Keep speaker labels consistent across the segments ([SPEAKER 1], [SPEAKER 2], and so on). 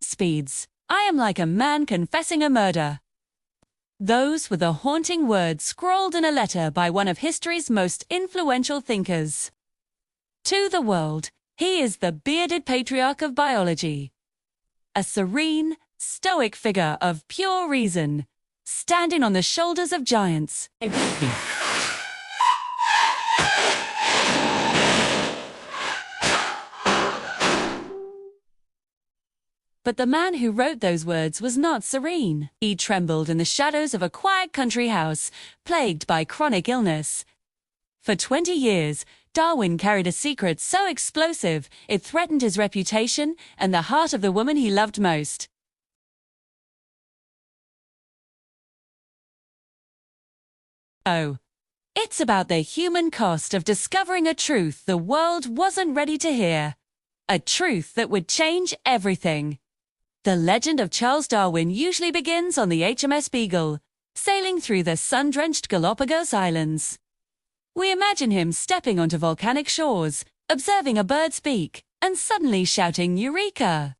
[SPEAKER 1] Speeds. I am like a man confessing a murder. Those were the haunting words scrawled in a letter by one of history's most influential thinkers. To the world, he is the bearded patriarch of biology. A serene, stoic figure of pure reason, standing on the shoulders of giants. But the man who wrote those words was not serene. He trembled in the shadows of a quiet country house, plagued by chronic illness. For 20 years, Darwin carried a secret so explosive it threatened his reputation and the heart of the woman he loved most. Oh, it's about the human cost of discovering a truth the world wasn't ready to hear. A truth that would change everything. The legend of Charles Darwin usually begins on the HMS Beagle, sailing through the sun-drenched Galapagos Islands. We imagine him stepping onto volcanic shores, observing a bird's beak, and suddenly shouting, "Eureka!"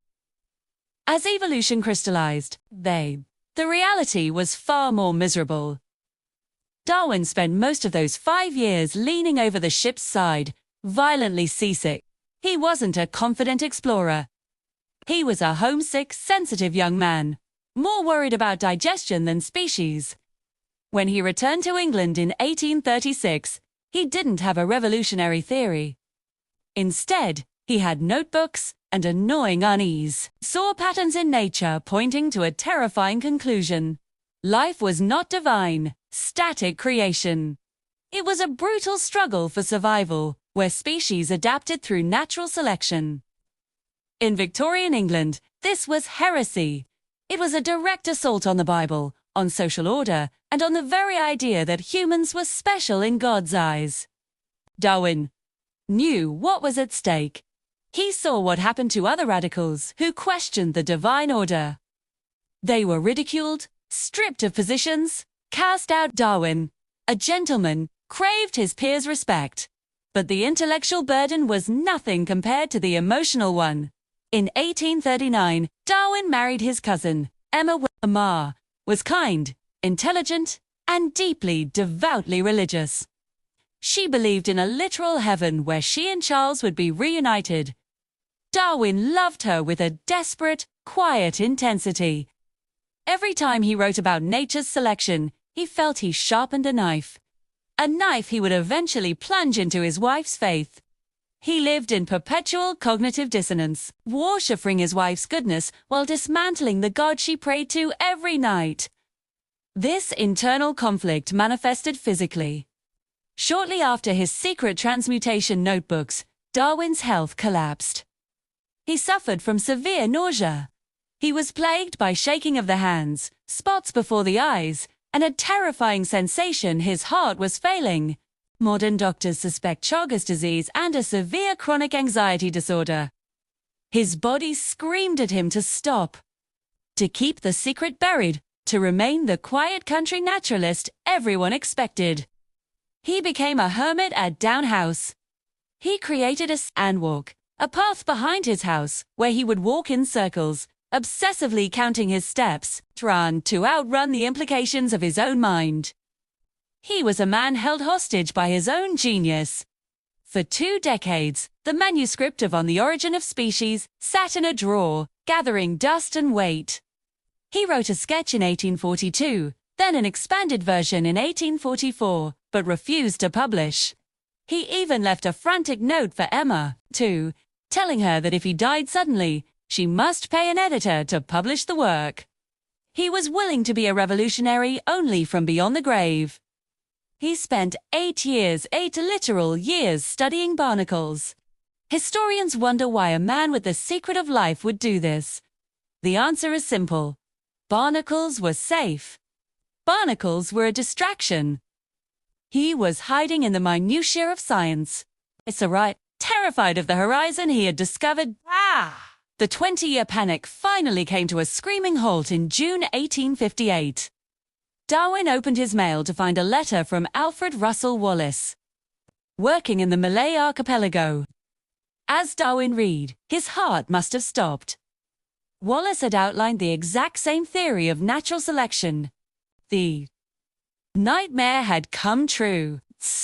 [SPEAKER 1] As evolution crystallized, the reality was far more miserable. Darwin spent most of those 5 years leaning over the ship's side, violently seasick. He wasn't a confident explorer. He was a homesick, sensitive young man, more worried about digestion than species. When he returned to England in 1836, he didn't have a revolutionary theory. Instead, he had notebooks and a gnawing unease, saw patterns in nature pointing to a terrifying conclusion. Life was not divine, static creation. It was a brutal struggle for survival, where species adapted through natural selection. In Victorian England, this was heresy. It was a direct assault on the Bible, on social order, and on the very idea that humans were special in God's eyes. Darwin knew what was at stake. He saw what happened to other radicals who questioned the divine order. They were ridiculed, stripped of positions, cast out. Darwin, a gentleman, craved his peers' respect. But the intellectual burden was nothing compared to the emotional one. In 1839, Darwin married his cousin. Emma was kind, intelligent, and deeply, devoutly religious. She believed in a literal heaven where she and Charles would be reunited. Darwin loved her with a desperate, quiet intensity. Every time he wrote about nature's selection, he felt he sharpened a knife he would eventually plunge into his wife's faith. He lived in perpetual cognitive dissonance, worshipping his wife's goodness while dismantling the God she prayed to every night. This internal conflict manifested physically. Shortly after his secret transmutation notebooks, Darwin's health collapsed. He suffered from severe nausea. He was plagued by shaking of the hands, spots before the eyes, and a terrifying sensation his heart was failing. Modern doctors suspect Chagas disease and a severe chronic anxiety disorder. His body screamed at him to stop, to keep the secret buried, to remain the quiet country naturalist everyone expected. He became a hermit at Down House. He created a sand walk, a path behind his house where he would walk in circles, obsessively counting his steps, trying to outrun the implications of his own mind. He was a man held hostage by his own genius. For 2 decades, the manuscript of On the Origin of Species sat in a drawer, gathering dust and weight. He wrote a sketch in 1842, then an expanded version in 1844, but refused to publish. He even left a frantic note for Emma, too, telling her that if he died suddenly, she must pay an editor to publish the work. He was willing to be a revolutionary only from beyond the grave. He spent 8 literal years studying barnacles. Historians wonder why a man with the secret of life would do this. The answer is simple. Barnacles were safe. Barnacles were a distraction. He was hiding in the minutiae of science. Terrified of the horizon he had discovered. The 20-year panic finally came to a screaming halt in June 1858. Darwin opened his mail to find a letter from Alfred Russel Wallace, working in the Malay archipelago. As Darwin read, his heart must have stopped. Wallace had outlined the exact same theory of natural selection. The nightmare had come true.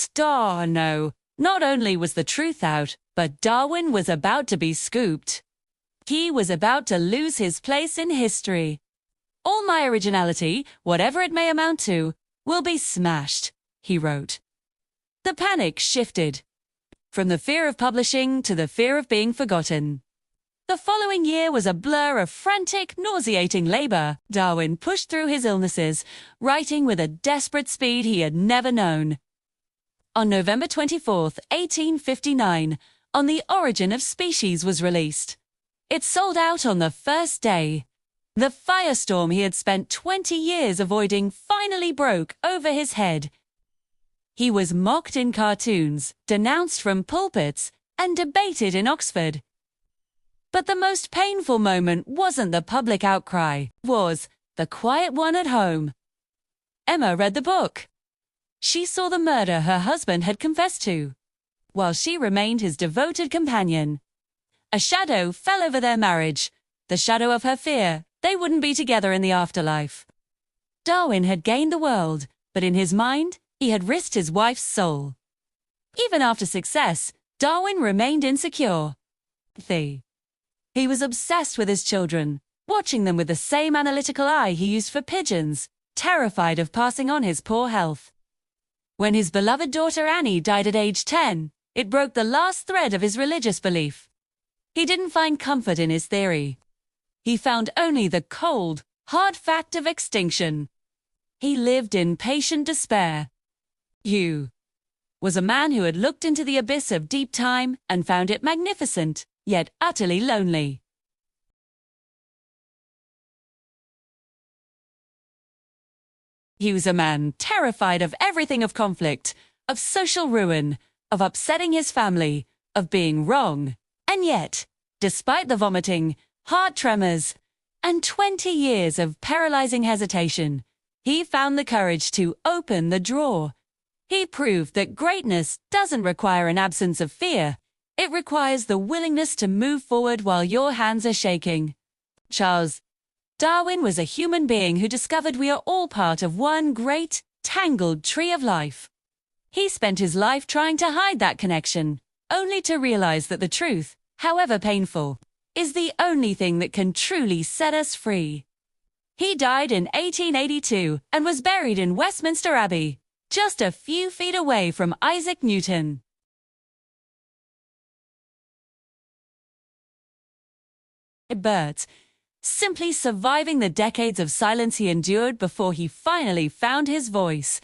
[SPEAKER 1] No. Not only was the truth out, but Darwin was about to be scooped. He was about to lose his place in history. All my originality, whatever it may amount to, will be smashed, he wrote. The panic shifted from the fear of publishing to the fear of being forgotten. The following year was a blur of frantic, nauseating labor. Darwin pushed through his illnesses, writing with a desperate speed he had never known. On November 24, 1859, On the Origin of Species was released. It sold out on the first day. The firestorm he had spent 20 years avoiding finally broke over his head. He was mocked in cartoons, denounced from pulpits, and debated in Oxford. But the most painful moment wasn't the public outcry, it was the quiet one at home. Emma read the book. She saw the murder her husband had confessed to, while she remained his devoted companion. A shadow fell over their marriage, the shadow of her fear they wouldn't be together in the afterlife. Darwin had gained the world, but in his mind, he had risked his wife's soul. Even after success, Darwin remained insecure. He was obsessed with his children, watching them with the same analytical eye he used for pigeons, terrified of passing on his poor health. When his beloved daughter Annie died at age 10, it broke the last thread of his religious belief. He didn't find comfort in his theory. He found only the cold, hard fact of extinction. He lived in patient despair. Hugh was a man who had looked into the abyss of deep time and found it magnificent, yet utterly lonely. He was a man terrified of everything, of conflict, of social ruin, of upsetting his family, of being wrong. And yet, despite the vomiting, heart tremors, and 20 years of paralyzing hesitation, he found the courage to open the drawer. He proved that greatness doesn't require an absence of fear. It requires the willingness to move forward while your hands are shaking. Charles Darwin was a human being who discovered we are all part of one great, tangled tree of life. He spent his life trying to hide that connection, only to realize that the truth, however painful, is the only thing that can truly set us free. He died in 1882 and was buried in Westminster Abbey, just a few feet away from Isaac Newton. Bert, simply surviving the decades of silence he endured before he finally found his voice.